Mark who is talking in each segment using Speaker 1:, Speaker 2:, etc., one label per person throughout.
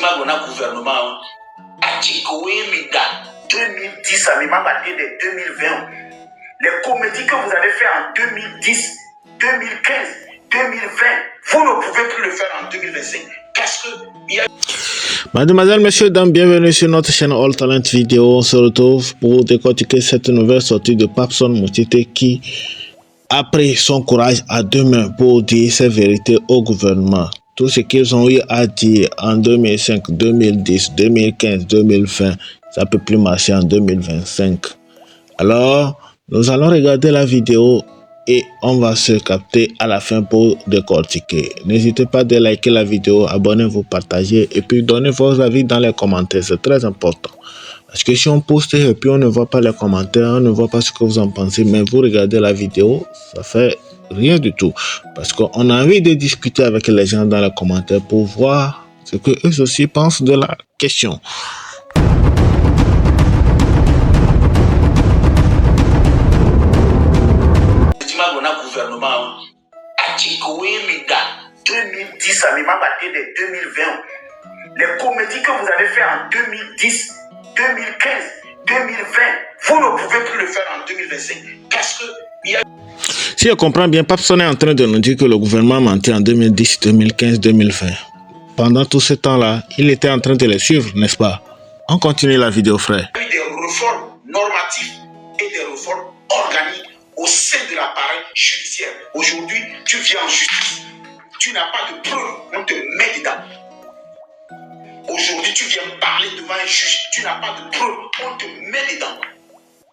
Speaker 1: effectivement, on a un gouvernement. Achikoemida 2010 à Mimabate de 2020. Les comédies que vous avez fait en 2010, 2015, 2020, vous ne pouvez plus le faire en 2025. Qu'est-ce que il y a...
Speaker 2: Mademoiselles, messieurs, dames, bienvenue sur notre chaîne All Talent Vidéo. On se retrouve pour décortiquer cette nouvelle sortie de Papson Motete qui a pris son courage à deux mains pour dire ses vérités au gouvernement. Tout ce qu'ils ont eu à dire en 2005, 2010, 2015, 2020, ça ne peut plus marcher en 2025. Alors, nous allons regarder la vidéo et on va se capter à la fin pour décortiquer. N'hésitez pas à liker la vidéo, abonnez-vous, partagez et puis donnez vos avis dans les commentaires. C'est très important. Parce que si on poste et puis on ne voit pas les commentaires, on ne voit pas ce que vous en pensez, mais vous regardez la vidéo, ça fait rien du tout. Parce qu'on a envie de discuter avec les gens dans les commentaires pour voir ce que eux aussi pensent de la question.
Speaker 1: Gouvernement Achikoemida 2010 à Mimabate de 2020. Les comédies que vous avez fait en 2010, 2015, 2020, vous ne pouvez plus le faire en 2025. Qu'est-ce que il y a...
Speaker 2: Si je comprends bien, Papson est en train de nous dire que le gouvernement a menti en 2010, 2015, 2020. Pendant tout ce temps-là, il était en train de les suivre, n'est-ce pas? On continue la vidéo, frère.
Speaker 1: Il y a eu des réformes normatives et des réformes organiques au sein de l'appareil judiciaire. Aujourd'hui, tu viens en justice, tu n'as pas de preuves, on te met dedans. Aujourd'hui, tu viens parler devant un juge, tu n'as pas de preuves, on te met dedans.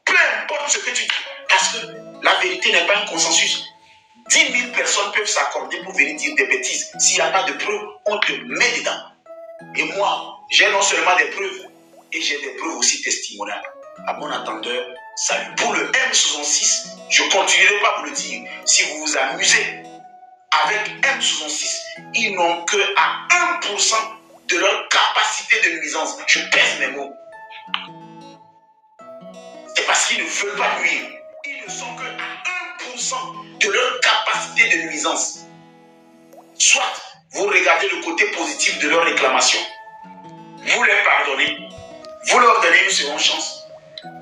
Speaker 1: Peu importe ce que tu dis, parce que la vérité n'est pas un consensus. 10 000 personnes peuvent s'accorder pour venir dire des bêtises. S'il n'y a pas de preuves, on te met dedans. Et moi, j'ai non seulement des preuves, et j'ai des preuves aussi testimoniales. À bon entendeur, salut. Pour le M66, je ne continuerai pas pour le dire. Si vous vous amusez avec M66, ils n'ont que à 1% de leur capacité de nuisance. Je pèse mes mots. C'est parce qu'ils ne veulent pas nuire. Ils ne sont que à 1% de leur capacité de nuisance. Soit vous regardez le côté positif de leur réclamation, vous les pardonnez, vous leur donnez une seconde chance.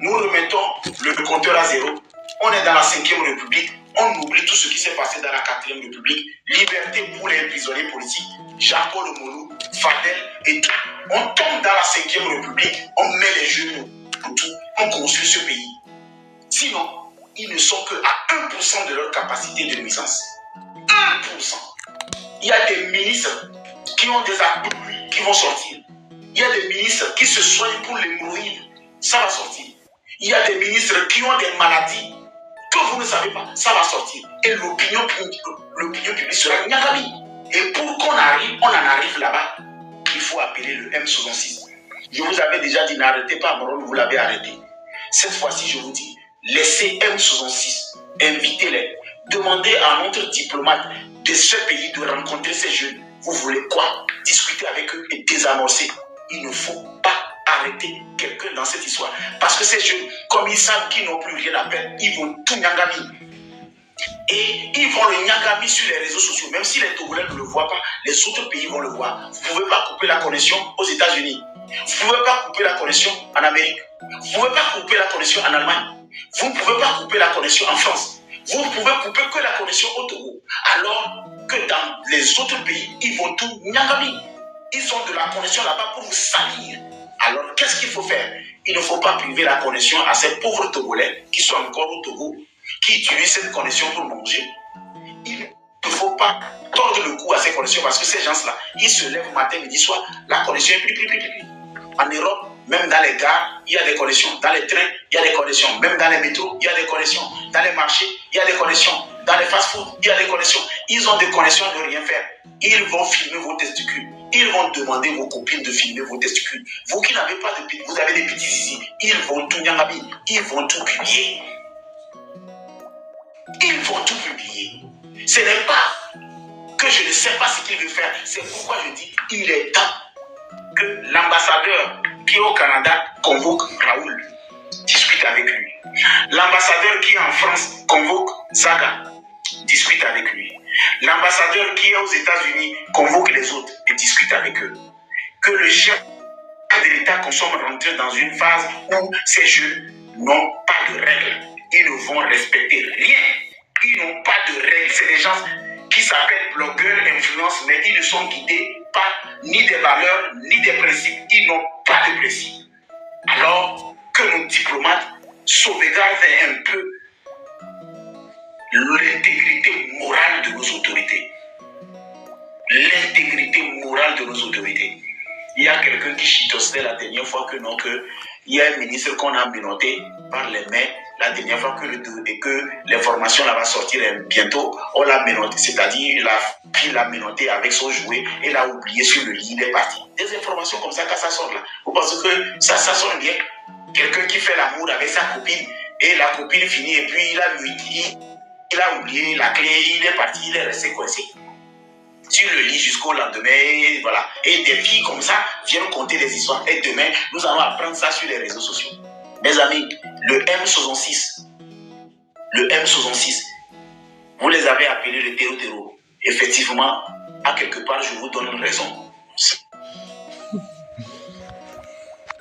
Speaker 1: Nous remettons le compteur à zéro. On est dans la 5e République. On oublie tout ce qui s'est passé dans la 4e République. Liberté pour les prisonniers politiques. Jacques-Paul Omolou, Fadel et tout. On tombe dans la 5e République. On met les genoux pour tout. On construit ce pays. Sinon, ils ne sont que à 1% de leur capacité de nuisance. 1%. Il y a des ministres qui ont des abus qui vont sortir. Il y a des ministres qui se soignent pour l'hémorroïde. Ça va sortir. Il y a des ministres qui ont des maladies que vous ne savez pas. Ça va sortir. Et l'opinion publique sera Nyagami. Et pour qu'on arrive, on en arrive là-bas, il faut appeler le M66. Je vous avais déjà dit, n'arrêtez pas Morone, vous l'avez arrêté. Cette fois-ci, je vous dis, laissez M66, invitez-les, demandez à notre diplomate de ce pays de rencontrer ces jeunes. Vous voulez quoi? Discuter avec eux et désamorcer. Il ne faut pas arrêter quelqu'un dans cette histoire. Parce que ces jeunes, comme ils savent qu'ils n'ont plus rien à perdre, ils vont tout nyangami. Et ils vont le nyangami sur les réseaux sociaux. Même si les Togolais ne le voient pas, les autres pays vont le voir. Vous ne pouvez pas couper la connexion aux États-Unis. Vous ne pouvez pas couper la connexion en Amérique. Vous ne pouvez pas couper la connexion en Allemagne. Vous ne pouvez pas couper la connexion en France. Vous ne pouvez couper que la connexion au Togo. Alors que dans les autres pays, ils vont tout nyangami. Ils ont de la connexion là-bas pour vous salir. Alors, qu'est-ce qu'il faut faire? Il ne faut pas priver la connexion à ces pauvres Togolais qui sont encore au Togo, qui utilisent cette connexion pour manger. Il ne faut pas tordre le cou à ces connexions parce que ces gens-là, ils se lèvent matin, midi, soir, la connexion est plus. En Europe, même dans les gares, il y a des connexions. Dans les trains, il y a des connexions. Même dans les métros, il y a des connexions. Dans les marchés, il y a des connexions. Dans les fast-foods, il y a des connexions. Ils ont des connexions de rien faire. Ils vont filmer vos testicules. Ils vont demander vos copines de filmer vos testicules. Vous qui n'avez pas de petits, vous avez des petits ici. Ils vont tout nyangami. Ils vont tout publier. Ils vont tout publier. Ce n'est pas que je ne sais pas ce qu'il veut faire. C'est pourquoi je dis il est temps que l'ambassadeur qui est au Canada convoque Raoul, discute avec lui. L'ambassadeur qui est en France convoque Zaga, discute avec lui. L'ambassadeur qui est aux États-Unis convoque les autres et discute avec eux. que le chef de l'État consomme rentrer dans une phase où ces jeunes n'ont pas de règles. Ils ne vont respecter rien. Ils n'ont pas de règles. C'est des gens qui s'appellent blogueurs, influenceurs, mais ils ne sont guidés par ni des valeurs, ni des principes. Ils n'ont pas de principes. Alors que nos diplomates sauvegardent un peu l'intégrité morale de nos autorités. L'intégrité morale de nos autorités. Il y a quelqu'un qui chitostait la dernière fois que non, que il y a un ministre qu'on a menotté par les mains la dernière fois que l'information là va sortir bientôt, on l'a menotté, c'est-à-dire la fille l'a menotté avec son jouet et l'a oublié sur le lit, il est parti. Des informations comme ça, quand ça sort là, vous pensez que ça sonne bien? Quelqu'un qui fait l'amour avec sa copine et la copine finit et puis il a oublié la clé, il est parti, il est resté coincé sur le lit jusqu'au lendemain, et voilà. Et des filles comme ça viennent conter des histoires. Et demain, nous allons apprendre ça sur les réseaux sociaux. Mes amis, le M66, vous les avez appelés le terreau. Effectivement, à quelque part, je vous donne raison.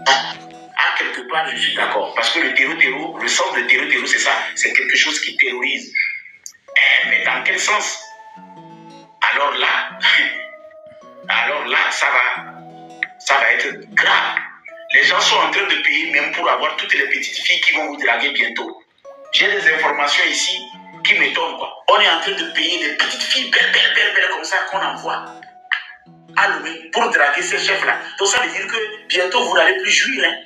Speaker 1: À quelque part, je suis d'accord. Parce que le terreau, le sens de terreau, c'est ça. C'est quelque chose qui terrorise. Mais dans quel sens? Alors là, ça va être grave. Les gens sont en train de payer même pour avoir toutes les petites filles qui vont vous draguer bientôt. J'ai des informations ici qui m'étonnent, quoi. On est en train de payer des petites filles belles comme ça qu'on envoie à Lomé pour draguer ces chefs-là. Donc ça veut dire que bientôt vous n'allez plus jouir. Hein.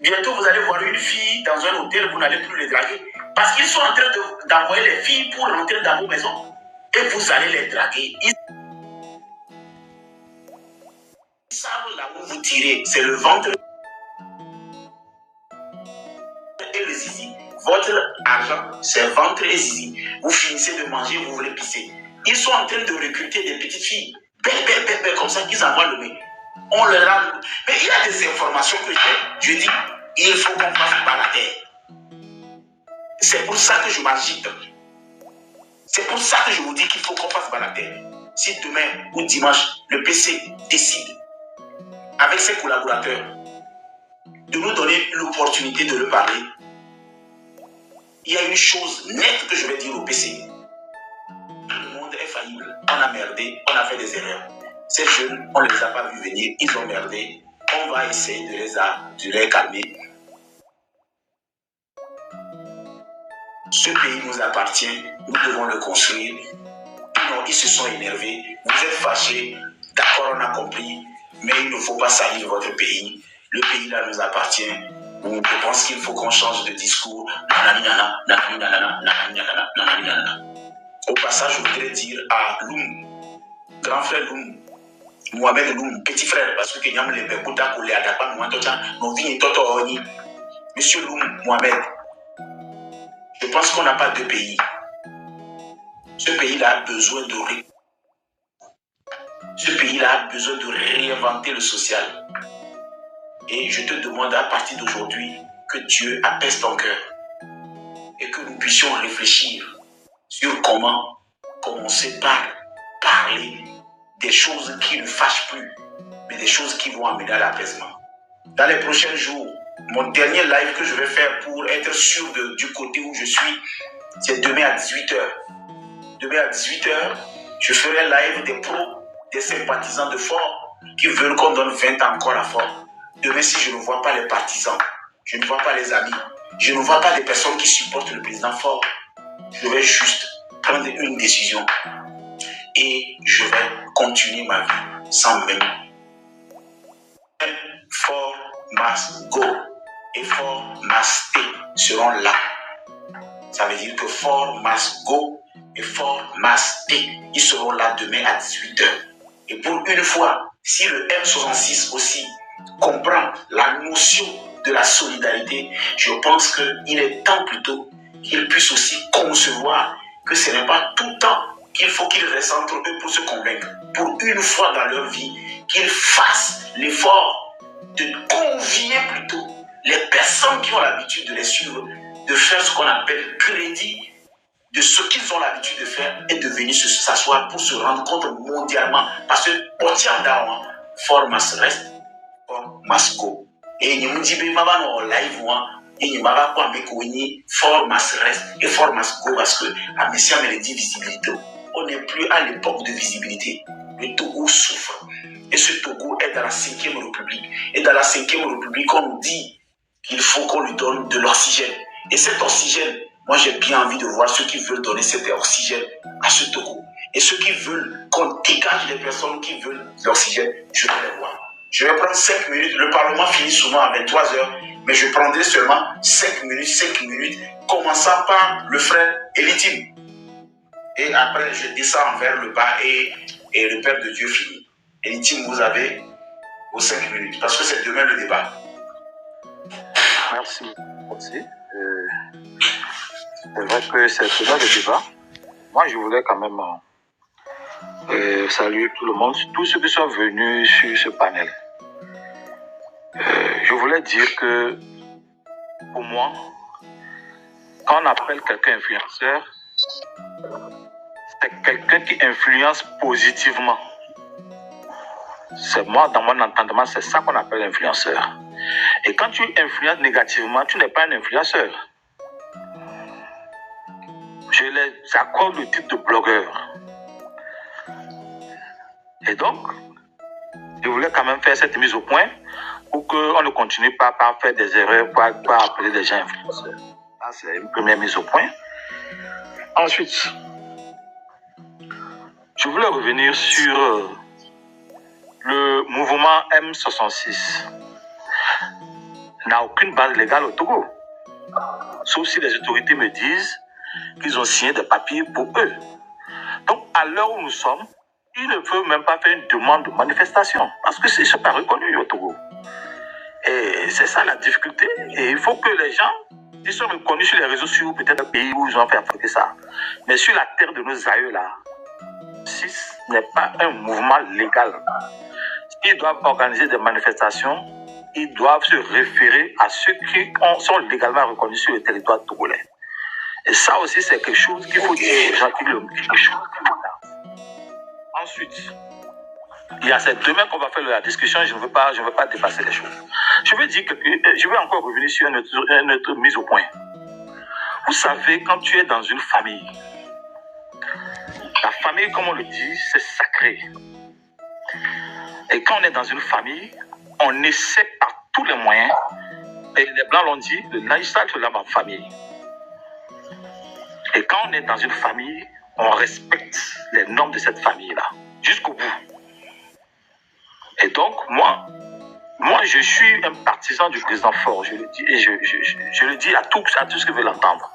Speaker 1: Bientôt vous allez voir une fille dans un hôtel, vous n'allez plus les draguer. Parce qu'ils sont en train d'envoyer les filles pour rentrer dans vos maisons. Et vous allez les draguer. Ils savent là où vous tirez. C'est le ventre et le zizi. Votre argent, c'est ventre et zizi. Vous finissez de manger, vous voulez pisser. Ils sont en train de recruter des petites filles. Belles, comme ça, qu'ils envoient le mail. On leur a... Mais il y a des informations que je dis, il faut qu'on fasse par la terre. C'est pour ça que je m'agite. C'est pour ça que je vous dis qu'il faut qu'on fasse par la terre. Si demain ou dimanche, le PC décide, avec ses collaborateurs, de nous donner l'opportunité de le parler, il y a une chose nette que je vais dire au PC. Le monde est faillible. On a merdé, on a fait des erreurs. Ces jeunes, on ne les a pas vus venir, ils ont merdé. On va essayer de les calmer. Ce pays nous appartient, nous devons le construire. Non, ils se sont énervés, vous êtes fâchés, d'accord, on a compris, mais il ne faut pas salir votre pays. Le pays là nous appartient. Je pense qu'il faut qu'on change de discours. Au passage, je voudrais dire à Loum, grand frère Loum, Mohamed Loum, petit frère, parce que Kenyam les Bekouta Koulé Adapa, Monsieur Loum, Mohamed, je pense qu'on n'a pas de pays. Ce pays-là a besoin de réinventer le social. Et je te demande à partir d'aujourd'hui que Dieu apaise ton cœur et que nous puissions réfléchir sur comment commencer par parler des choses qui ne fâchent plus, mais des choses qui vont amener à l'apaisement. Dans les prochains jours, mon dernier live que je vais faire pour être sûr du côté où je suis, c'est demain à 18h. Demain à 18h, je ferai un live des pros, des sympathisants de Fort qui veulent qu'on donne 20 ans encore à Fort. Demain, si je ne vois pas les partisans, je ne vois pas les amis, je ne vois pas des personnes qui supportent le président Fort, je vais juste prendre une décision et je vais continuer ma vie sans même. Fort must go et Fort must stay seront là. Ça veut dire que Fort must go et Fort must stay. Ils seront là demain à 18h. Et pour une fois, si le M66 aussi comprend la notion de la solidarité, je pense qu'il est temps plutôt qu'ils puissent aussi concevoir que ce n'est pas tout le temps qu'il faut qu'ils restent entre eux pour se convaincre. Pour une fois dans leur vie, qu'ils fassent l'effort de convier plutôt les personnes qui ont l'habitude de les suivre, de faire ce qu'on appelle crédit de ce qu'ils ont l'habitude de faire et de venir s'asseoir pour se rendre compte mondialement. Parce que, Fort must rest, fort must go. Et nous disons, maman, on live, et nous avons quoi, mais fort must rest et fort must go parce que, à Messia, mais dit visibilité. On n'est plus à l'époque de visibilité. Le Togo souffre. Et ce Togo est dans la 5e République. Et dans la 5e République, on nous dit qu'il faut qu'on lui donne de l'oxygène. Et cet oxygène, moi j'ai bien envie de voir ceux qui veulent donner cet oxygène à ce Togo. Et ceux qui veulent qu'on dégage les personnes qui veulent de l'oxygène, je vais les voir. Je vais prendre 5 minutes. Le Parlement finit souvent à 23h, mais je prendrai seulement 5 minutes, commençant par le frère Elitim. Et après, je descends vers le bas et le Père de Dieu finit. Elitim, vous avez vos 5 minutes, parce que c'est demain le débat.
Speaker 3: Merci. C'est vrai que c'est demain le débat. Moi, je voulais quand même saluer tout le monde, tous ceux qui sont venus sur ce panel. Je voulais dire que, pour moi, quand on appelle quelqu'un influenceur, c'est quelqu'un qui influence positivement. C'est moi, dans mon entendement, c'est ça qu'on appelle influenceur. Et quand tu influences négativement, tu n'es pas un influenceur. Je les accorde le titre de blogueur. Et donc, je voulais quand même faire cette mise au point pour qu'on ne continue pas par faire des erreurs, pour appeler des gens influenceurs. Ça, c'est une première mise au point. Ensuite, je voulais revenir sur le mouvement M66. N'a aucune base légale au Togo. Sauf si les autorités me disent qu'ils ont signé des papiers pour eux. Donc, à l'heure où nous sommes, ils ne peuvent même pas faire une demande de manifestation parce que ce n'est pas reconnu au Togo. Et c'est ça la difficulté. Et il faut que les gens, ils soient reconnus sur les réseaux sociaux, peut-être un pays où ils ont fait appliquer ça. Mais sur la terre de nos aïeux là, si ce n'est pas un mouvement légal, ils doivent organiser des manifestations, ils doivent se référer à ceux qui sont légalement reconnus sur le territoire togolais. Et ça aussi, c'est quelque chose qu'il faut dire aux gens qui le regardent. Ensuite, il y a cette demain qu'on va faire la discussion, je ne veux pas dépasser les choses. Je vais encore revenir sur une autre mise au point. Vous savez, quand tu es dans une famille, la famille, comme on le dit, c'est sacré. Et quand on est dans une famille, on essaie par tous les moyens, et les Blancs l'ont dit, le lifestyle se lave en famille. Et quand on est dans une famille, on respecte les normes de cette famille-là, jusqu'au bout. Et donc, moi, je suis un partisan du président Faure, je le dis, et je le dis à tous ceux qui veulent l'entendre.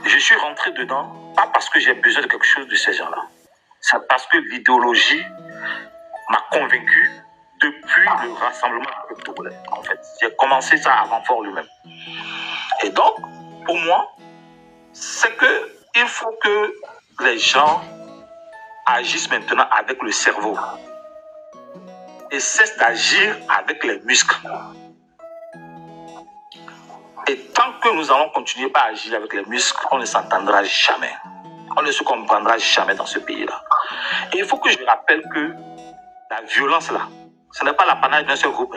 Speaker 3: Je suis rentré dedans, pas parce que j'ai besoin de quelque chose de ces gens-là. C'est parce que l'idéologie m'a convaincu depuis le rassemblement du peuple togolais. En fait, j'ai commencé ça avant Faure lui-même. Et donc, pour moi, c'est qu'il faut que les gens agissent maintenant avec le cerveau et cessent d'agir avec les muscles. Et tant que nous allons continuer à agir avec les muscles, on ne s'entendra jamais. On ne se comprendra jamais dans ce pays-là. Et il faut que je rappelle que la violence là, ce n'est pas l'apanage d'un seul groupe.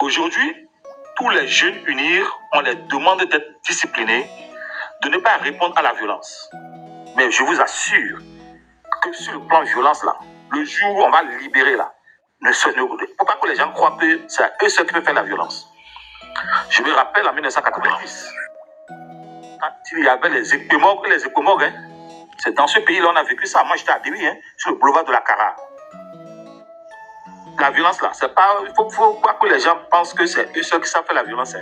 Speaker 3: Aujourd'hui, tous les jeunes unis, on les demande d'être disciplinés, de ne pas répondre à la violence. Mais je vous assure que sur le plan violence là, le jour où on va libérer là, ne faut pas que les gens croient que c'est eux seuls qui peuvent faire la violence. Je me rappelle en 1990, quand il y avait les équimorgues, c'est dans ce pays-là on a vécu ça. Moi j'étais à Dili, sur le boulevard de la Cara. La violence là, c'est pas, il faut pas que les gens pensent que c'est eux seuls qui savent faire la violence.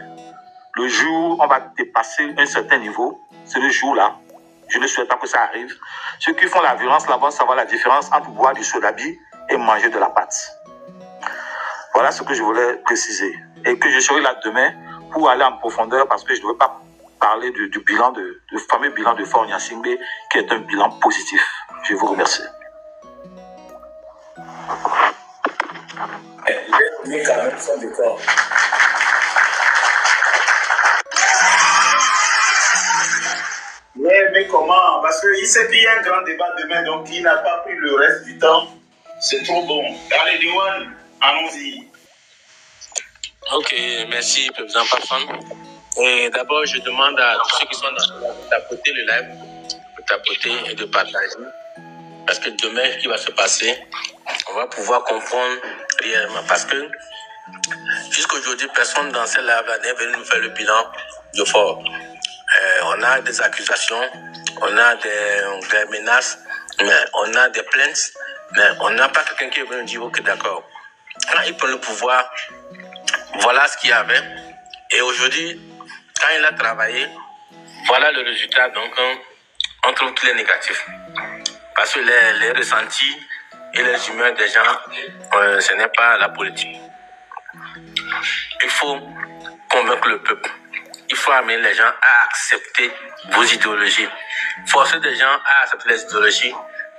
Speaker 3: Le jour où on va dépasser un certain niveau, c'est le jour-là. Je ne souhaite pas que ça arrive. Ceux qui font la violence là-bas savoir la différence entre boire du sodabi et manger de la pâte. Voilà ce que je voulais préciser. Et que je serai là demain pour aller en profondeur parce que je ne veux pas parler du bilan, du fameux bilan de Faure Gnassingbé qui est un bilan positif. Je vous remercie.
Speaker 1: Mais quand même, son décor. Mais comment? Parce qu'il sait qu'il y a un grand débat demain, donc il n'a pas pris le reste du temps C'est trop bon. Allez, Diwan, allons-y.
Speaker 4: Ok, merci, Président Papson. Et d'abord, je demande à tous ceux qui sont là de tapoter le live, de tapoter et de partager. Parce que demain, ce qui va se passer, on va pouvoir comprendre réellement. Parce que jusqu'aujourd'hui, personne dans cette live-là n'est venu nous faire le bilan de fort. On a des accusations, on a des menaces, mais on a des plaintes, mais on n'a pas quelqu'un qui est venu nous dire, ok, d'accord. Quand il prend le pouvoir, voilà ce qu'il y avait. Et aujourd'hui, quand il a travaillé, voilà le résultat. Donc, on trouve qu'il est négatif. Parce que les ressentis et les humeurs des gens, ce n'est pas la politique. Il faut convaincre le peuple. Il faut amener les gens à accepter vos idéologies. Forcer des gens à accepter les idéologies,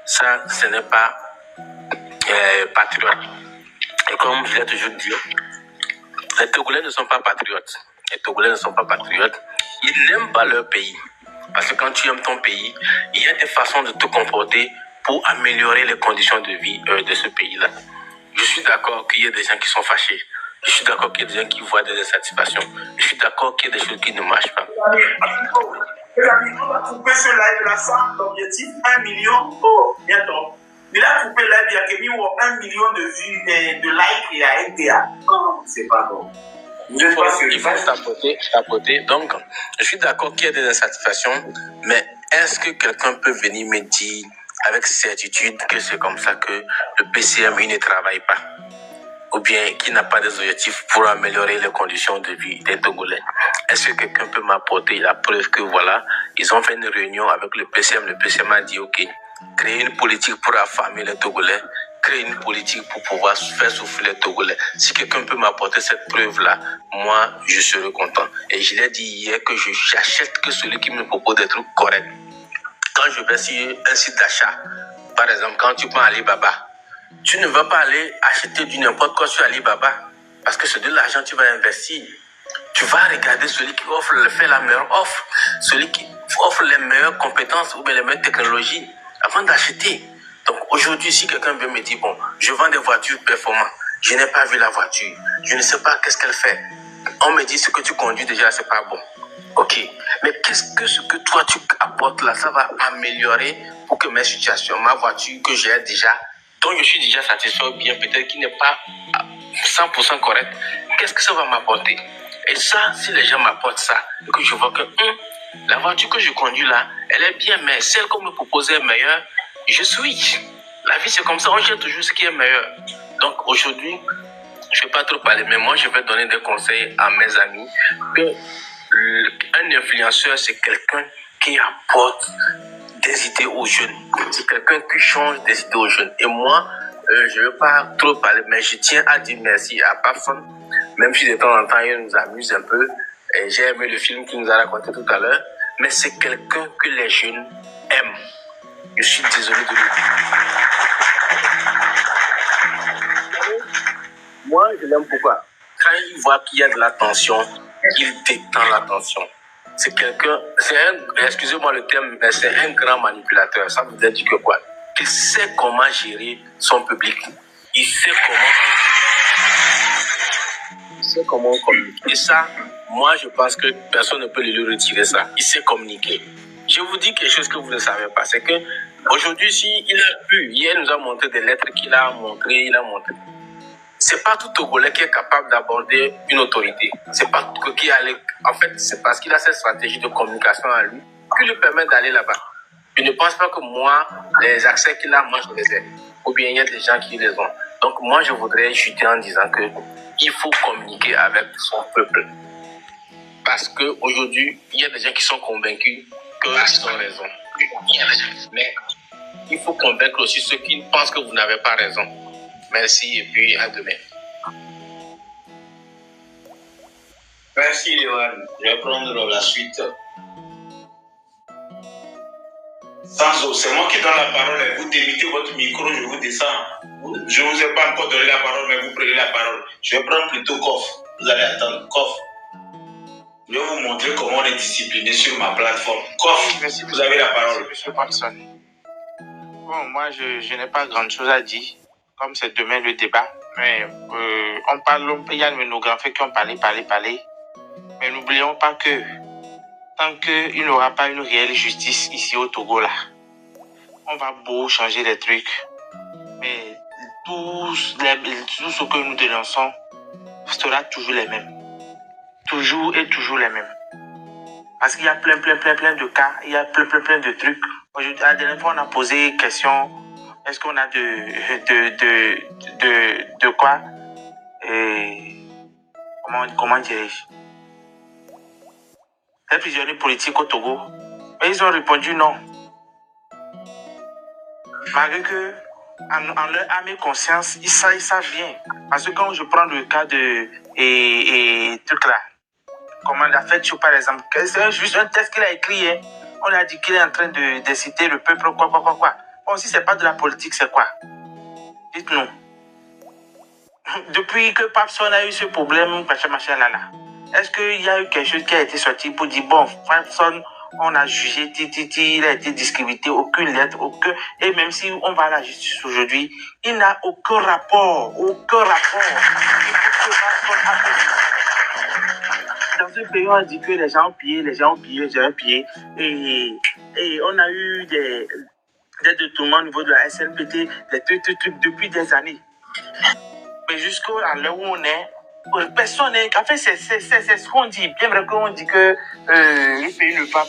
Speaker 4: ça, ce n'est pas patriote. Et comme je l'ai toujours dit, les Togolais ne sont pas patriotes. Les Togolais ne sont pas patriotes. Ils n'aiment pas leur pays. Parce que quand tu aimes ton pays, il y a des façons de te comporter pour améliorer les conditions de vie de ce pays-là. Je suis d'accord qu'il y ait des gens qui sont fâchés. Je suis d'accord qu'il y ait des gens qui voient des insatisfactions. Je suis d'accord qu'il y ait des choses qui ne marchent pas.
Speaker 1: Les amis, on va couper ce live-là sans l'objectif 1 million. Oh, bientôt. Il a coupé le live, il y a mis 1 million de vues, de likes et à NTA. Oh, c'est pas bon.
Speaker 4: Il faut tapoter. Donc, je suis d'accord qu'il y a des insatisfactions, mais est-ce que quelqu'un peut venir me dire avec certitude que c'est comme ça que le PCMI ne travaille pas? Ou bien qu'il n'a pas des objectifs pour améliorer les conditions de vie des Togolais? Est-ce que quelqu'un peut m'apporter la preuve que voilà, ils ont fait une réunion avec le PCM, le PCM a dit ok, créer une politique pour affamer les Togolais, créer une politique pour pouvoir faire souffrir les Togolais. Si quelqu'un peut m'apporter cette preuve-là, moi, je serai content. Et je l'ai dit hier que j'achète que celui qui me propose des trucs corrects. Quand je vais sur un site d'achat, par exemple, quand tu prends Alibaba, tu ne vas pas aller acheter du n'importe quoi sur Alibaba parce que c'est de l'argent que tu vas investir. Tu vas regarder celui qui fait la meilleure offre, celui qui offre les meilleures compétences ou bien les meilleures technologies avant d'acheter. Donc aujourd'hui, si quelqu'un veut me dire, bon, je vends des voitures performantes, je n'ai pas vu la voiture, je ne sais pas qu'est-ce qu'elle fait. On me dit ce que tu conduis déjà, c'est pas bon. Ok, mais qu'est-ce que ce que toi tu apportes là, ça va améliorer pour que mes situations, ma voiture que j'ai déjà, dont je suis déjà satisfait ou bien peut-être qui n'est pas 100% correct, qu'est-ce que ça va m'apporter? Et ça, si les gens m'apportent ça, et que je vois que la voiture que je conduis là, elle est bien, mais celle qu'on me proposait est meilleure, je switch. La vie c'est comme ça, on cherche toujours ce qui est meilleur. Donc aujourd'hui, je ne vais pas trop parler, mais moi je vais donner des conseils à mes amis que un influenceur c'est quelqu'un qui apporte des idées aux jeunes. C'est quelqu'un qui change des idées aux jeunes. Et moi, je ne veux pas trop parler, mais je tiens à dire merci à Papson. Même si de temps en temps, il nous amuse un peu. Et j'ai aimé le film qu'il nous a raconté tout à l'heure. Mais c'est quelqu'un que les jeunes aiment. Je suis désolé de le dire. Moi, je l'aime pourquoi? Quand il voit qu'il y a de la tension, il détend la tension. C'est quelqu'un, excusez-moi le terme, mais c'est un grand manipulateur. Ça veut dire que quoi? Il sait comment gérer son public. Il sait comment communiquer. Et ça, moi, je pense que personne ne peut lui retirer ça. Il sait communiquer. Je vous dis quelque chose que vous ne savez pas. C'est que aujourd'hui, il a pu, hier, il nous a montré des lettres qu'il a montrées, C'est pas tout Togolais qui est capable d'aborder une autorité. C'est pas tout qui allait. En fait, c'est parce qu'il a cette stratégie de communication à lui qui lui permet d'aller là-bas. Je ne pense pas que moi, les accès qu'il a, moi je les ai. Ou bien il y a des gens qui les ont. Donc moi, je voudrais chuter en disant que il faut communiquer avec son peuple. Parce qu'aujourd'hui, il y a des gens qui sont convaincus qu'ils ont raison. Mais il faut convaincre aussi ceux qui pensent que vous n'avez pas raison. Merci et puis à demain.
Speaker 1: Merci, Johan. Je vais prendre la suite. Sanzo, c'est moi qui donne la parole et vous délimitez votre micro, je vous descends. Je ne vous ai pas encore donné la parole, mais vous prenez la parole. Je vais prendre plutôt Kof. Vous allez attendre. Kof. Je vais vous montrer comment on est discipliné sur ma plateforme. Kof,
Speaker 5: merci,
Speaker 1: vous avez la parole.
Speaker 5: Monsieur Papson. Bon, moi, je n'ai pas grand-chose à dire.
Speaker 3: comme c'est demain le débat. Mais il y a nos grands frères qui ont parlé. Mais n'oublions pas que tant qu'il n'y aura pas une réelle justice ici au Togo, là, on va beau changer les trucs. Mais tout ce que nous dénonçons sera toujours les mêmes. Toujours et toujours les mêmes. Parce qu'il y a plein de cas, il y a plein de trucs. Aujourd'hui, la dernière fois, on a posé question, est-ce qu'on a de quoi comment dirais-je, des prisonniers politiques au Togo? Mais ils ont répondu non. Malgré que, en leur âme et conscience, ils savent bien. Parce que quand je prends le cas de truc là, comment la fête chaud par exemple, c'est juste un texte qu'il a écrit, hein. On a dit qu'il est en train de citer le peuple, quoi. Bon, si c'est pas de la politique, c'est quoi? Dites-nous. Depuis que Papson a eu ce problème, machin là, est-ce qu'il y a eu quelque chose qui a été sorti pour dire, bon, Papson, on a jugé, il a été discrédité, aucune lettre, aucun. Et même si on va à la justice aujourd'hui, il n'a aucun rapport. Dans ce pays, on dit que les gens ont pillé. Et on a eu des détournements au niveau de la SNPT, des trucs depuis des années. Mais jusqu'à l'heure où on est, personne n'est. En fait, c'est ce qu'on dit. Bien vrai qu'on dit que le pays ne va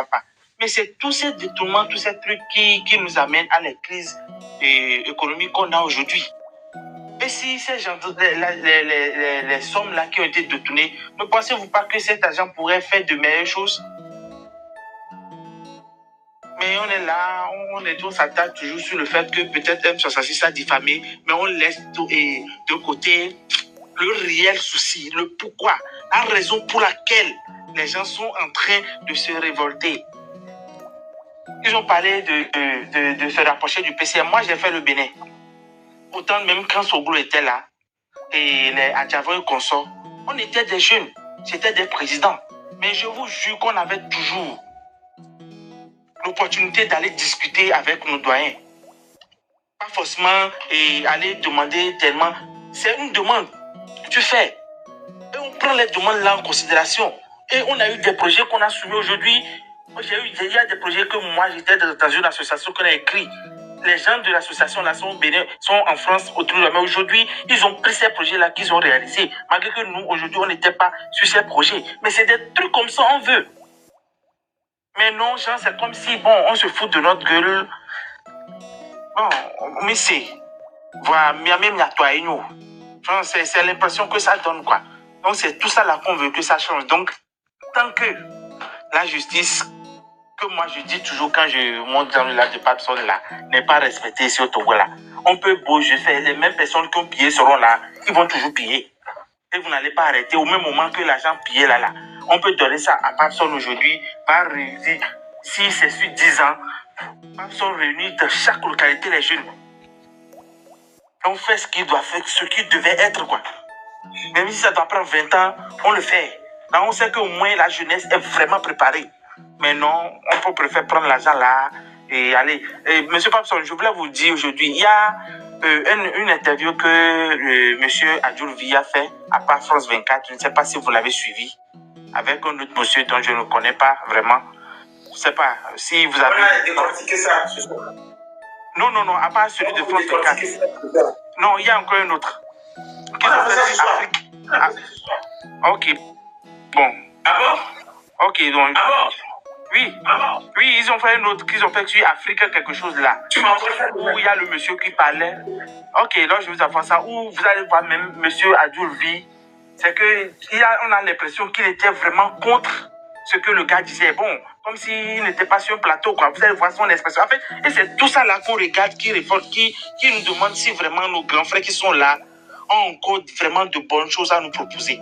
Speaker 3: pas, Mais c'est tous ces détournements, tous ces trucs qui nous amènent à la crise économique qu'on a aujourd'hui. Et si ces gens, les sommes là qui ont été détournées, ne pensez-vous pas que cet argent pourrait faire de meilleures choses? Mais on est là, on s'attaque toujours sur le fait que peut-être M66 a diffamé, mais on laisse de côté le réel souci, le pourquoi, la raison pour laquelle les gens sont en train de se révolter. Ils ont parlé de se rapprocher du PCM. Moi, j'ai fait le Bénin. Autant même quand Soglo était là, et les Adjavo et consorts, on était des jeunes, c'était des présidents. Mais je vous jure qu'on avait toujours l'opportunité d'aller discuter avec nos doyens. Pas forcément aller demander tellement. C'est une demande que tu fais. Et on prend les demandes là en considération. Et on a eu des projets qu'on a soumis aujourd'hui. Il y a des projets que moi, j'étais dans une association qu'on a écrit. Les gens de l'association là sont en France autour de moi. Mais aujourd'hui, ils ont pris ces projets-là qu'ils ont réalisés. Malgré que nous, aujourd'hui, on n'était pas sur ces projets. Mais c'est des trucs comme ça, on veut. Mais non, genre, c'est comme si, bon, on se fout de notre gueule. Bon, mais c'est. Voilà, c'est l'impression que ça donne, quoi. Donc, c'est tout ça là qu'on veut que ça change. Donc, tant que la justice, que moi je dis toujours quand je monte dans le lac de Papson là, n'est pas respectée ici au Togo là, on peut beau je fais, les mêmes personnes qui ont pillé seront là, ils vont toujours piller. Et vous n'allez pas arrêter au même moment que l'argent pillé là. On peut donner ça à Papson aujourd'hui, par réunir, si c'est sur 10 ans, Papson réunit dans chaque localité les jeunes. On fait ce qu'il doit faire, ce qui devait être, quoi. Même si ça doit prendre 20 ans, on le fait. Là, on sait qu'au moins la jeunesse est vraiment préparée. Mais non, on peut préférer prendre l'argent là et aller. Monsieur Papson, je voulais vous dire aujourd'hui, il y a une interview que monsieur Adjourvi a fait à part France 24. Je ne sais pas si vous l'avez suivi. Avec un autre monsieur dont je ne connais pas vraiment. Je ne sais pas si vous avez.
Speaker 1: On a décortiqué ça ce soir.
Speaker 3: Non, à part celui de France 24. Non, il y a encore un autre. Ok. Bon.
Speaker 1: Ah bon?
Speaker 3: Ok, donc.
Speaker 1: Ah bon?
Speaker 3: Oui.
Speaker 1: Ah bon?
Speaker 3: Oui, ils ont fait un autre qu'ils ont fait sur Afrique, quelque chose là.
Speaker 1: Tu m'as envoyé ça?
Speaker 3: Où il y a le monsieur qui parlait. Ok, là je vous envoie ça. Où vous allez voir même monsieur Adjourvi. C'est que on a l'impression qu'il était vraiment contre ce que le gars disait. Bon, comme s'il n'était pas sur un plateau, quoi. Vous allez voir son expression. En fait, et c'est tout ça là qu'on regarde, qui révolte, qui nous demande si vraiment nos grands frères qui sont là ont encore vraiment de bonnes choses à nous proposer.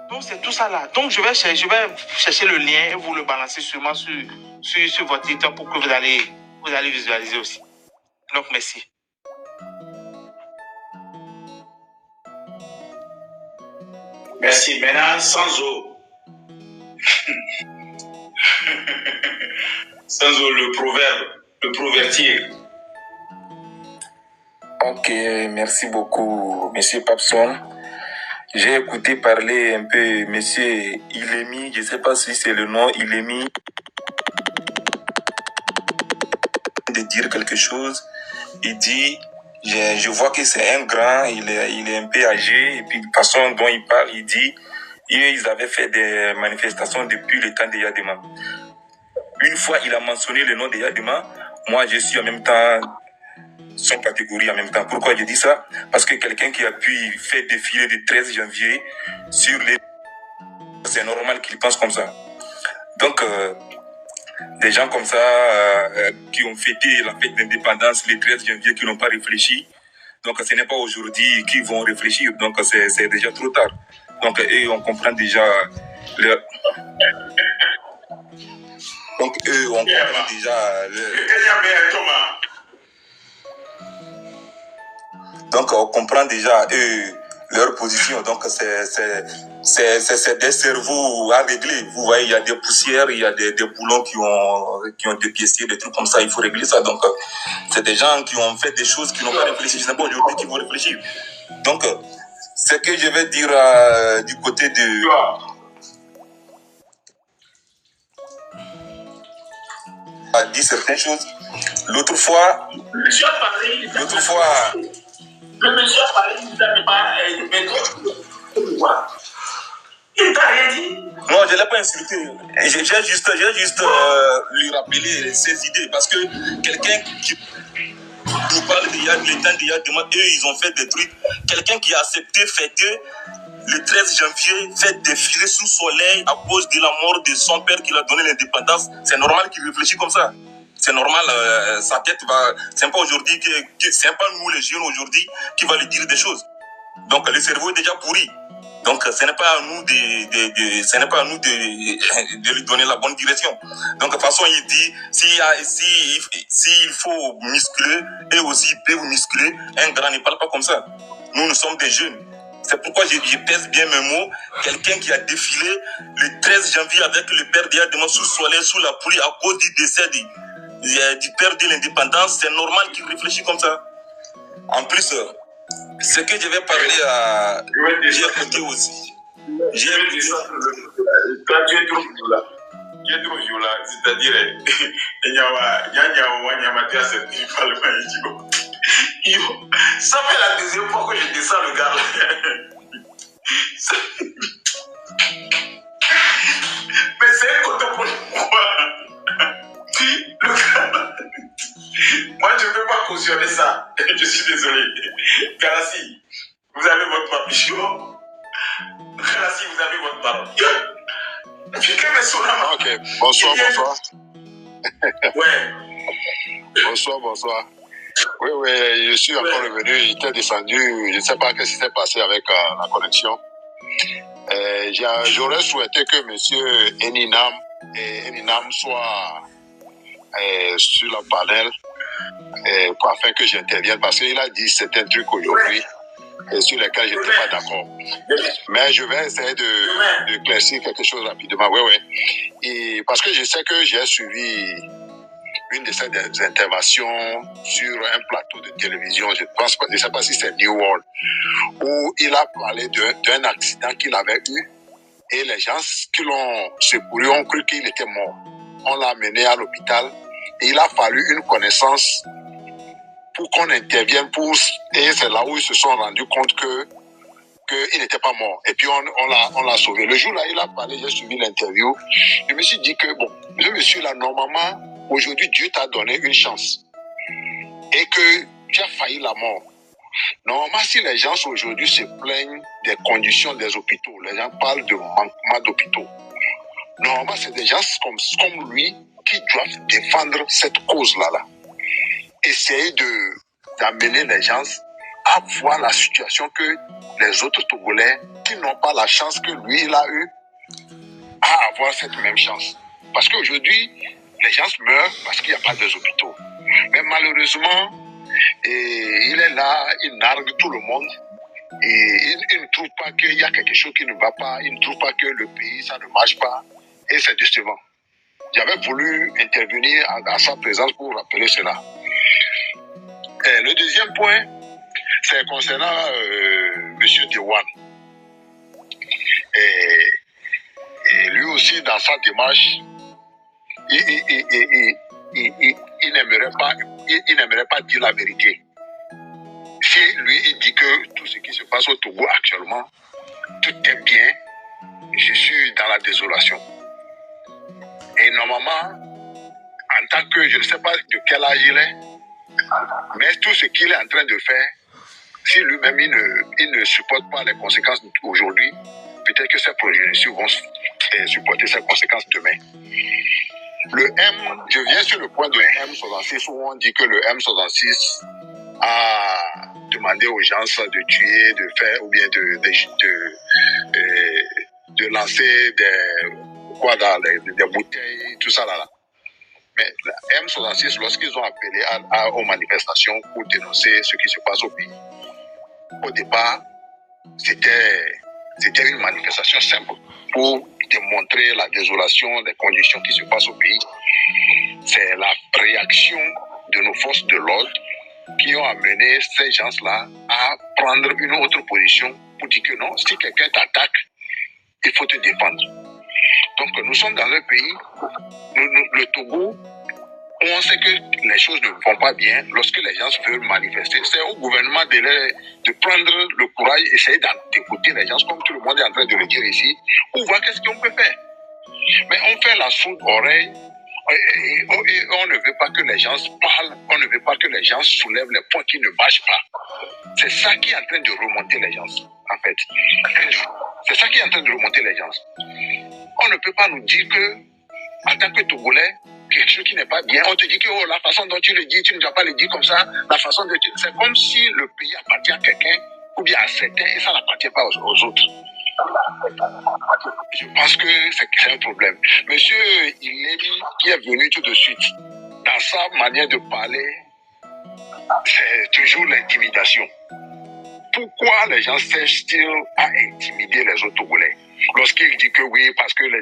Speaker 3: Donc c'est tout ça là. Donc je vais chercher le lien et vous le balancer sûrement sur votre TikTok pour que vous allez visualiser aussi. Donc merci.
Speaker 1: Merci. Maintenant, sans eau. Sans eau, le proverbier.
Speaker 5: Ok, merci beaucoup, Monsieur Papson. J'ai écouté parler un peu Monsieur Ilemi, je ne sais pas si c'est le nom, Ilemi, de dire quelque chose. Il dit, je vois que c'est un grand, il est un peu âgé, et puis de façon dont il parle, il dit, ils avaient fait des manifestations depuis le temps de Yadema. Une fois, il a mentionné le nom de Yadema. Moi, je suis en même temps son catégorie en même temps. Pourquoi je dis ça? Parce que quelqu'un qui a pu faire défiler le 13 janvier sur les... C'est normal qu'il pense comme ça. Donc, des gens comme ça qui ont fêté la fête d'indépendance le 13 janvier, qui n'ont pas réfléchi. Donc, ce n'est pas aujourd'hui qu'ils vont réfléchir. Donc, c'est déjà trop tard. Donc, eux, on comprend déjà... Donc, eux, on comprend déjà... Donc, on comprend déjà leur position. Donc, c'est des cerveaux à régler. Vous voyez, il y a des poussières, il y a des boulons qui ont dépiécé, des trucs comme ça. Il faut régler ça. Donc, c'est des gens qui ont fait des choses qui n'ont pas réfléchi. Ce n'est pas aujourd'hui qu'ils vont réfléchir. Donc, ce que je vais dire du côté de... a dit certaines choses. L'autre fois...
Speaker 1: Le monsieur a parlé, il n'a pas il t'a rien dit?
Speaker 5: Non, je ne l'ai pas insulté. J'ai juste lui rappeler ses idées. Parce que quelqu'un qui nous parle d'il y a eux, ils ont fait des trucs. Quelqu'un qui a accepté fêter le 13 janvier, fait défiler sous soleil à cause de la mort de son père qui lui a donné l'indépendance. C'est normal qu'il réfléchisse comme ça. C'est normal, sa tête va... C'est pas aujourd'hui c'est pas nous les jeunes aujourd'hui qui va lui dire des choses. Donc le cerveau est déjà pourri. Donc ce n'est pas à nous de lui donner la bonne direction. Donc de toute façon il dit s'il faut muscler, eux aussi ils peuvent muscler. Un grand ne parle pas comme ça. Nous sommes des jeunes. C'est pourquoi je pèse bien mes mots. Quelqu'un qui a défilé le 13 janvier avec le père d'Yadema sous soleil, sous la pluie à cause du décès du père de l'indépendance, c'est normal qu'il réfléchisse comme ça. En plus, ce que je vais parler à... J'ai écouté aussi. J'ai écouté ça.
Speaker 1: Toi, tu es trop violent. Tu es trop violent. C'est-à-dire, ça fait la deuxième fois que je descends le gars. Mais c'est un côté pour moi. Le gars... Moi, je ne peux pas cautionner ça. Je suis désolé. Galassi, vous avez votre papichon. Galassi, vous avez votre parole.
Speaker 6: Ok, bonsoir.
Speaker 1: Ouais.
Speaker 6: Bonsoir. Oui, je suis encore revenu, il était descendu, je ne sais pas ce qui s'est passé avec la connexion. J'aurais souhaité que M. Eninam soit sur la panel afin que j'intervienne, parce qu'il a dit certains trucs aujourd'hui sur lesquels je n'étais pas d'accord. Mais je vais essayer de clarifier quelque chose rapidement. Oui. Et parce que je sais que j'ai suivi une de ces interventions sur un plateau de télévision, je ne sais pas si c'est New World, où il a parlé d'un accident qu'il avait eu et les gens qui l'ont secouru ont cru qu'il était mort. On l'a amené à l'hôpital et il a fallu une connaissance pour qu'on intervienne et c'est là où ils se sont rendus compte qu'il n'était pas mort. Et puis on l'a sauvé. Le jour-là, il a parlé, j'ai suivi l'interview. Je me suis dit que, bon, ce monsieur-là, normalement, aujourd'hui, Dieu t'a donné une chance. Et que tu as failli la mort. Normalement, si les gens aujourd'hui se plaignent des conditions des hôpitaux, les gens parlent de manquement d'hôpitaux. Normalement, c'est des gens comme lui qui doivent défendre cette cause-là. Essayer d'amener les gens à voir la situation que les autres Togolais qui n'ont pas la chance que lui, il a eu, à avoir cette même chance. Parce qu'aujourd'hui, les gens meurent parce qu'il n'y a pas des hôpitaux. Mais malheureusement, il est là, il nargue tout le monde. Et il ne trouve pas qu'il y a quelque chose qui ne va pas. Il ne trouve pas que le pays, ça ne marche pas. Et c'est décevant. J'avais voulu intervenir à sa présence pour rappeler cela. Et le deuxième point, C'est concernant M. Dewan. Et lui aussi, dans sa démarche, il n'aimerait pas dire la vérité. Si lui, il dit que tout ce qui se passe au Togo actuellement, tout est bien, je suis dans la désolation. Et normalement, en tant que, je ne sais pas de quel âge il est, mais tout ce qu'il est en train de faire, si lui-même il ne supporte pas les conséquences aujourd'hui, peut-être que ses progénitures vont supporter ces conséquences demain. Le M, je viens sur le point de M66 où on dit que le M66 a demandé aux gens de tuer, de faire, ou bien de lancer des bouteilles, tout ça là. Mais la M66, lorsqu'ils ont appelé aux manifestations pour dénoncer ce qui se passe au pays, au départ, c'était une manifestation simple pour démontrer la désolation des conditions qui se passent au pays. C'est la réaction de nos forces de l'ordre qui ont amené ces gens-là à prendre une autre position pour dire que non, si quelqu'un t'attaque, il faut te défendre. Donc nous sommes dans un pays, le Togo, où on sait que les choses ne vont pas bien. Lorsque les gens veulent manifester, c'est au gouvernement de prendre le courage, essayer d'écouter les gens, comme tout le monde est en train de le dire ici, pour voir qu'est-ce qu'on peut faire. Mais on fait la sourde oreille, et on ne veut pas que les gens parlent, on ne veut pas que les gens soulèvent les points qui ne marchent pas. C'est ça qui est en train de remonter les gens, en fait. C'est ça qui est en train de remonter les gens. On ne peut pas nous dire que, en tant que Togolais, quelque chose qui n'est pas bien, on te dit que oh, la façon dont tu le dis, tu ne dois pas le dire comme ça, la façon dont c'est comme si le pays appartient à quelqu'un, ou bien à certains, et ça n'appartient pas aux autres. Je pense que c'est un problème. Monsieur Ilemi, qui est venu tout de suite, dans sa manière de parler, c'est toujours l'intimidation. Pourquoi les gens cherchent-ils à intimider les autres Togolais? Lorsqu'il dit que oui, c'est parce que les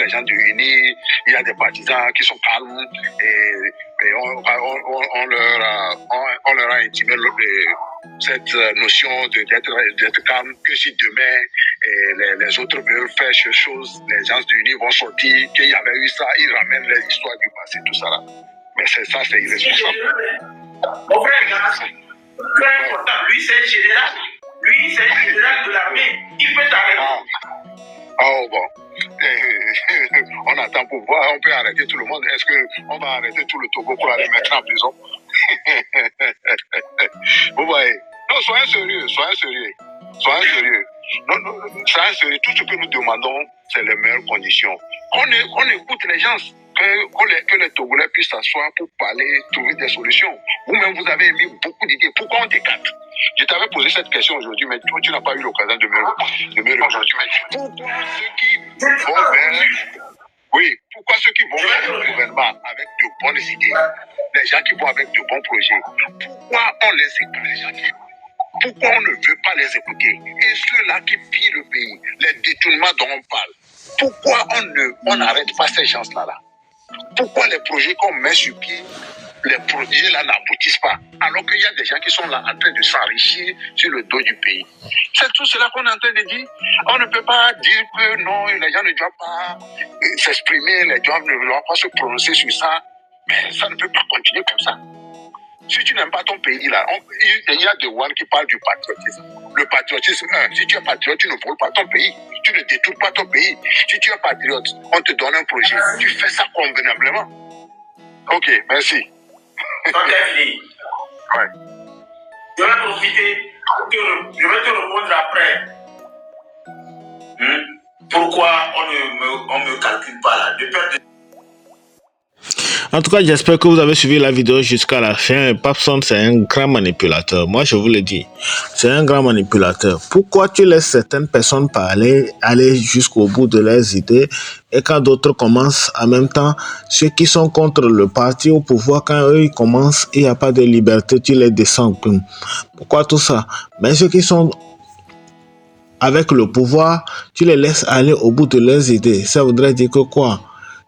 Speaker 6: gens du UNI, il y a des partisans qui sont calmes et on leur a intimé cette notion d'être calme, que si demain les autres veulent faire quelque chose, les gens du UNI vont sortir, qu'il y avait eu ça, ils ramènent les histoires du passé, tout ça là. Mais c'est irresponsable.
Speaker 1: Mon frère, très important, lui c'est un général. Lui, c'est un général de l'armée. Il peut t'arrêter.
Speaker 6: Oh bon. On attend pour voir. On peut arrêter tout le monde. Est-ce qu'on va arrêter tout le Togo pour aller mettre en prison? Vous voyez? Non, soyez sérieux. Non, soyez sérieux. Tout ce que nous demandons, c'est les meilleures conditions. Qu'on écoute les gens. Que les Togolais puissent s'asseoir pour parler, trouver des solutions. Vous-même, vous avez émis beaucoup d'idées. Pourquoi on t'écarte? Je t'avais posé cette question aujourd'hui, mais toi, tu n'as pas eu l'occasion de me répondre. Pourquoi ceux qui vont vers le gouvernement avec de bonnes idées, les gens qui vont avec de bons projets, pourquoi on les écoute? Pourquoi on ne veut pas les écouter? Et ceux-là qui pillent le pays, les détournements dont on parle, pourquoi on n'arrête pas ces gens-là? Pourquoi les projets qu'on met sur pied, les projets là n'aboutissent pas, alors qu'il y a des gens qui sont là en train de s'enrichir sur le dos du pays? C'est tout cela qu'on est en train de dire. On ne peut pas dire que non, les gens ne doivent pas s'exprimer, les gens ne doivent pas se prononcer sur ça, mais ça ne peut pas continuer comme ça. Si tu n'aimes pas ton pays là, il y a des one qui parlent du patriotisme. Le patriotisme, si tu es patriote, tu ne voles pas ton pays. Tu ne détournes pas ton pays. Si tu es patriote, on te donne un projet. Tu fais ça convenablement. Ok, merci.
Speaker 1: Quand tu as fini,
Speaker 6: Ouais.
Speaker 1: je vais profiter, je vais te répondre après. Pourquoi on me calcule pas là? De peur de...
Speaker 2: En tout cas, j'espère que vous avez suivi la vidéo jusqu'à la fin. Papson, c'est un grand manipulateur. Moi, je vous le dis, c'est un grand manipulateur. Pourquoi tu laisses certaines personnes parler, aller jusqu'au bout de leurs idées, et quand d'autres commencent en même temps, ceux qui sont contre le parti au pouvoir, quand eux ils commencent, il n'y a pas de liberté, tu les descends. Pourquoi tout ça? Mais ceux qui sont avec le pouvoir, tu les laisses aller au bout de leurs idées. Ça voudrait dire que quoi?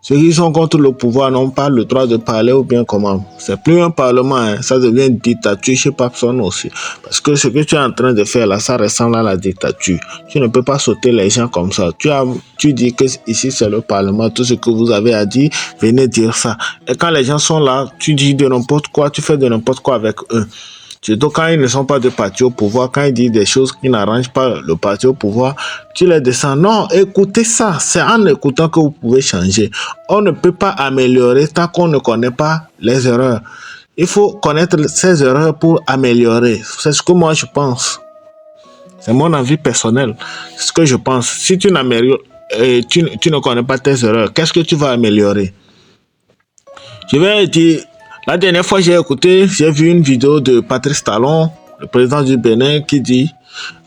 Speaker 2: Ceux qui sont contre le pouvoir n'ont pas le droit de parler ou bien comment. C'est plus un parlement, hein. Ça devient une dictature chez Papson aussi. Parce que ce que tu es en train de faire là, ça ressemble à la dictature. Tu ne peux pas sauter les gens comme ça. Tu dis que ici c'est le parlement, tout ce que vous avez à dire, venez dire ça. Et quand les gens sont là, tu dis de n'importe quoi, tu fais de n'importe quoi avec eux. Surtout quand ils ne sont pas de parti au pouvoir, quand ils disent des choses qui n'arrangent pas le parti au pouvoir, tu les descends. Non, écoutez ça, c'est en écoutant que vous pouvez changer. On ne peut pas améliorer tant qu'on ne connaît pas les erreurs. Il faut connaître ces erreurs pour améliorer. C'est ce que moi je pense. C'est mon avis personnel. C'est ce que je pense. Si tu n'améliores, tu ne connais pas tes erreurs, qu'est-ce que tu vas améliorer? Je vais dire... La dernière fois, j'ai vu une vidéo de Patrice Talon, le président du Bénin, qui dit,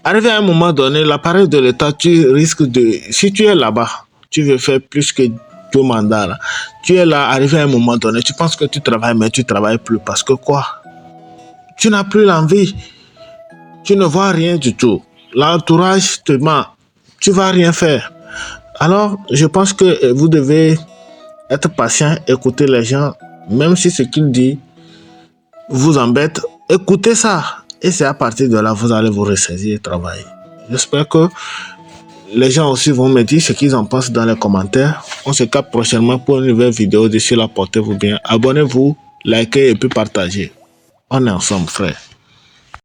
Speaker 2: arrivé à un moment donné, l'appareil de l'État, tu risques de, si tu es là-bas, tu veux faire plus que 2 mandats, là. Tu es là, arrivé à un moment donné, tu penses que tu travailles, mais tu ne travailles plus. Parce que quoi? Tu n'as plus l'envie. Tu ne vois rien du tout. L'entourage te ment. Tu ne vas rien faire. Alors, je pense que vous devez être patient, écouter les gens. Même si ce qu'il dit vous embête, écoutez ça. Et c'est à partir de là, vous allez vous ressaisir et travailler. J'espère que les gens aussi vont me dire ce qu'ils en pensent dans les commentaires. On se capte prochainement pour une nouvelle vidéo. D'ici là, portez-vous bien. Abonnez-vous, likez et puis partagez. On est ensemble, frère.